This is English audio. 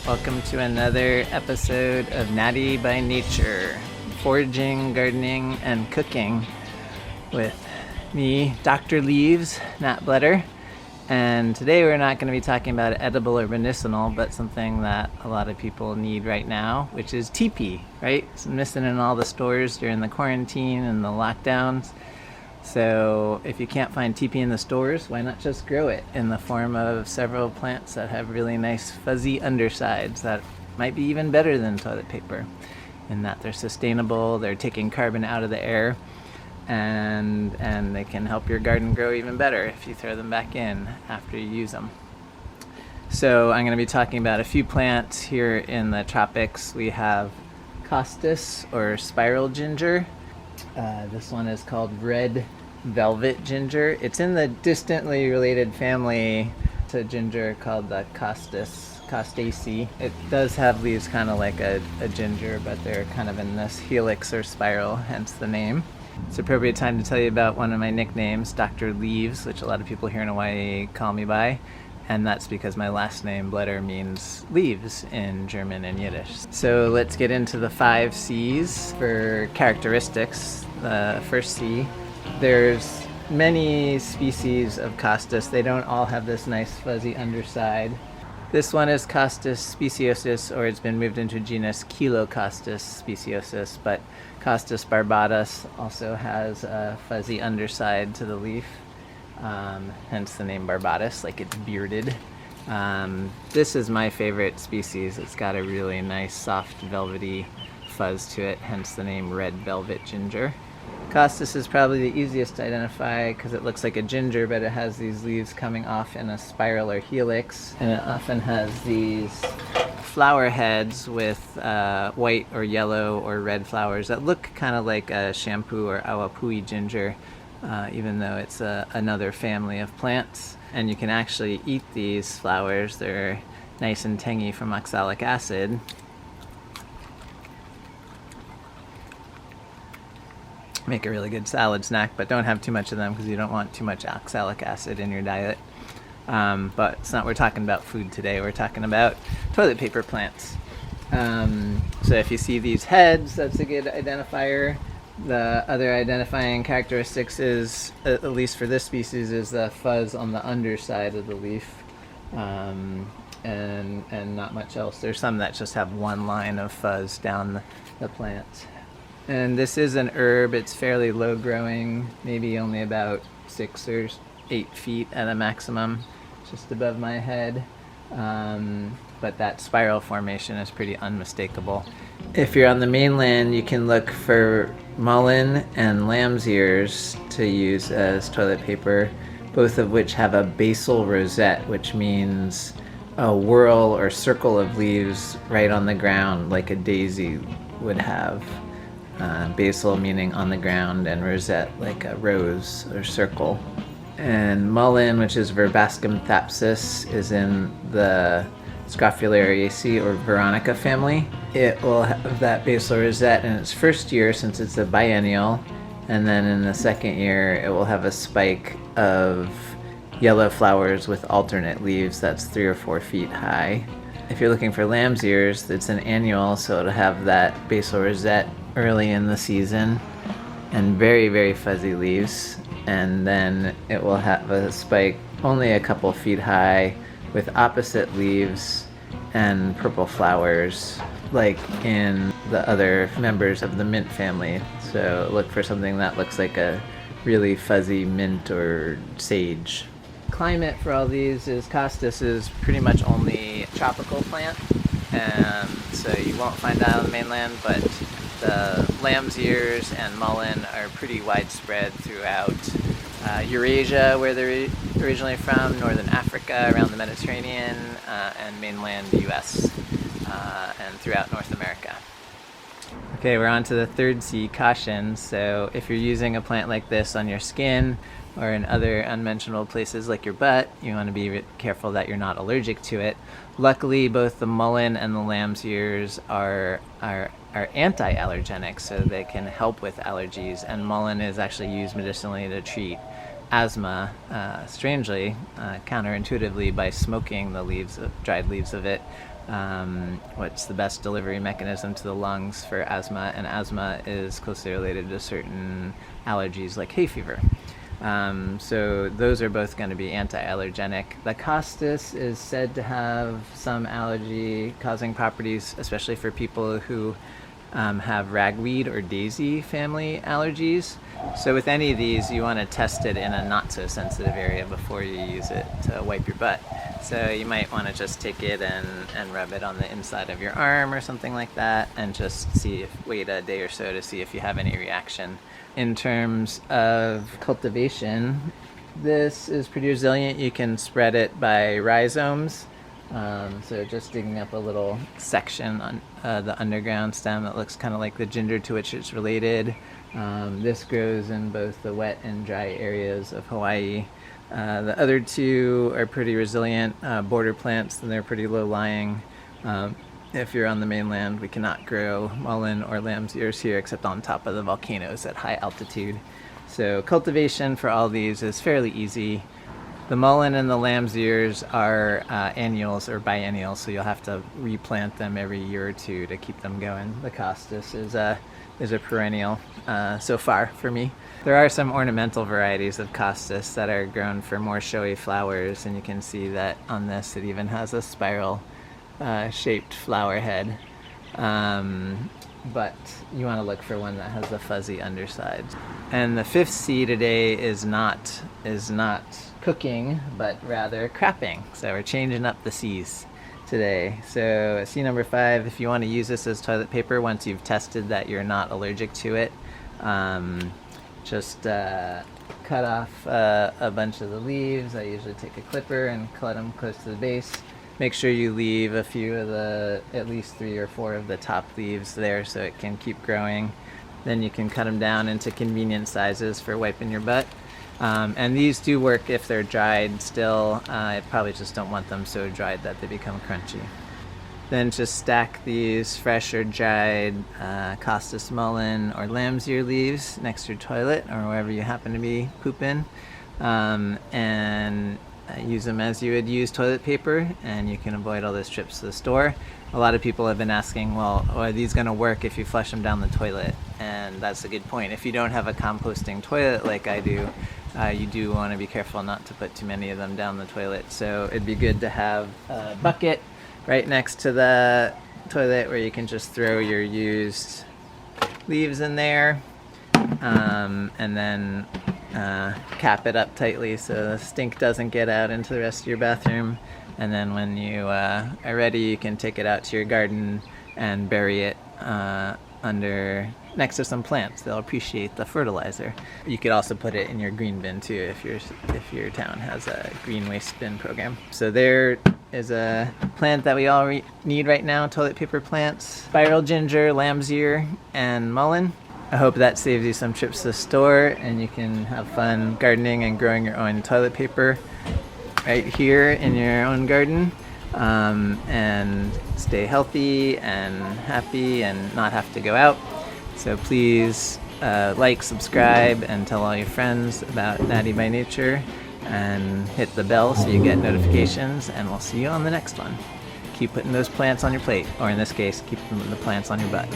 Welcome to another episode of Natty by Nature, foraging, gardening, and cooking with me, Dr. Leaves, Nat Bletter. And today we're not going to be talking about edible or medicinal, but something that a lot of people need right now, which is teepee, right? It's missing in all the stores during the quarantine and the lockdowns. So if you can't find teepee in the stores, why not just grow it in the form of several plants that have really nice fuzzy undersides that might be even better than toilet paper, in that they're sustainable, they're taking carbon out of the air, and they can help your garden grow even better if you throw them back in after you use them. So I'm going to be talking about a few plants here in the tropics. We have costus or spiral ginger. This one is called red velvet ginger. It's in the distantly related family to ginger called the Stachys. It does have leaves kind of like a ginger, but they're kind of in this helix or spiral, hence the name. It's appropriate time to tell you about one of my nicknames, Dr. Leaves, which a lot of people here in Hawaii call me by. And that's because my last name, Bletter, means leaves in German and Yiddish. So let's get into the 5 C's for characteristics. The first C, there's many species of costus. They don't all have this nice fuzzy underside. This one is Costus speciosus, or it's been moved into genus Cheilocostus speciosus, but Costus barbatus also has a fuzzy underside to the leaf. Hence the name barbatus, like it's bearded. This is my favorite species. It's got a really nice soft velvety fuzz to it, hence the name red velvet ginger. Costus is probably the easiest to identify because it looks like a ginger, but it has these leaves coming off in a spiral or helix, and it often has these flower heads with white or yellow or red flowers that look kind of like a shampoo or awapui ginger. Even though it's another family of plants. And you can actually eat these flowers. They're nice and tangy from oxalic acid. Make a really good salad snack, but don't have too much of them because you don't want too much oxalic acid in your diet. But it's not, we're talking about food today. We're talking about toilet paper plants. So if you see these heads, that's a good identifier. The other identifying characteristics is, at least for this species, is the fuzz on the underside of the leaf, and not much else. There's some that just have one line of fuzz down the plant. And this is an herb. It's fairly low growing, maybe only about 6 or 8 feet at a maximum, just above my head. But that spiral formation is pretty unmistakable. If you're on the mainland, you can look for mullein and lamb's ears to use as toilet paper, both of which have a basal rosette, which means a whorl or circle of leaves right on the ground like a daisy would have. Basal meaning on the ground, and rosette like a rose or circle. And mullein, which is Verbascum thapsus, is in the Scrophulariaceae or Veronica family. It will have that basal rosette in its first year since it's a biennial, and then in the second year it will have a spike of yellow flowers with alternate leaves that's 3 or 4 feet high. If you're looking for lamb's ears, it's an annual, so it'll have that basal rosette early in the season and very, very fuzzy leaves, and then it will have a spike only a couple feet high with opposite leaves and purple flowers like in the other members of the mint family. So look for something that looks like a really fuzzy mint or sage. Climate for all these is costus is pretty much only a tropical plant, and so you won't find that on the mainland, but the lamb's ears and mullein are pretty widespread throughout Eurasia, where they're originally from, northern Africa, around the Mediterranean, and mainland US, and throughout North America. Okay, we're on to the third C, caution. So if you're using a plant like this on your skin or in other unmentionable places like your butt, you want to be careful that you're not allergic to it. Luckily, both the mullein and the lamb's ears are anti-allergenic, so they can help with allergies, and mullein is actually used medicinally to treat asthma, strangely, counterintuitively, by smoking the leaves, dried leaves of it, what's the best delivery mechanism to the lungs for asthma, and asthma is closely related to certain allergies like hay fever. So those are both going to be anti-allergenic. The costus is said to have some allergy-causing properties, especially for people who have ragweed or daisy family allergies. So with any of these, you want to test it in a not-so-sensitive area before you use it to wipe your butt. So you might want to just take it and rub it on the inside of your arm or something like that, and just wait a day or so to see if you have any reaction. In terms of cultivation, this is pretty resilient. You can spread it by rhizomes. So just digging up a little section on the underground stem that looks kind of like the ginger to which it's related. This grows in both the wet and dry areas of Hawaii. The other two are pretty resilient border plants, and they're pretty low-lying. If you're on the mainland, we cannot grow mullein or lamb's ears here except on top of the volcanoes at high altitude. So cultivation for all these is fairly easy. The mullein and the lamb's ears are annuals or biennials, so you'll have to replant them every year or two to keep them going. The costus is a perennial so far for me. There are some ornamental varieties of costus that are grown for more showy flowers, and you can see that on this it even has a spiral shaped flower head. But you want to look for one that has a fuzzy underside. And the fifth C today is not cooking, but rather crapping. So we're changing up the C's today. So C number 5, if you want to use this as toilet paper once you've tested that you're not allergic to it, just cut off a bunch of the leaves. I usually take a clipper and cut them close to the base. Make sure you leave a few of at least 3 or 4 of the top leaves there so it can keep growing. Then you can cut them down into convenient sizes for wiping your butt. And these do work if they're dried still. I probably just don't want them so dried that they become crunchy. Then just stack these fresh or dried costus, mullein, or lamb's ear leaves next to your toilet or wherever you happen to be pooping. And use them as you would use toilet paper, and you can avoid all those trips to the store. A lot of people have been asking, well, are these going to work if you flush them down the toilet? And that's a good point. If you don't have a composting toilet like I do, you do want to be careful not to put too many of them down the toilet. So it'd be good to have a bucket right next to the toilet where you can just throw your used leaves in there, and then cap it up tightly so the stink doesn't get out into the rest of your bathroom. And then when you are ready, you can take it out to your garden and bury it next to some plants. They'll appreciate the fertilizer. You could also put it in your green bin too if your town has a green waste bin program. So there is a plant that we all need right now, toilet paper plants: spiral ginger, lamb's ear, and mullein. I hope that saves you some trips to the store, and you can have fun gardening and growing your own toilet paper right here in your own garden, and stay healthy and happy and not have to go out. So please like, subscribe, and tell all your friends about Natty by Nature, and hit the bell so you get notifications, and we'll see you on the next one. Keep putting those plants on your plate, or in this case, keep the plants on your butt.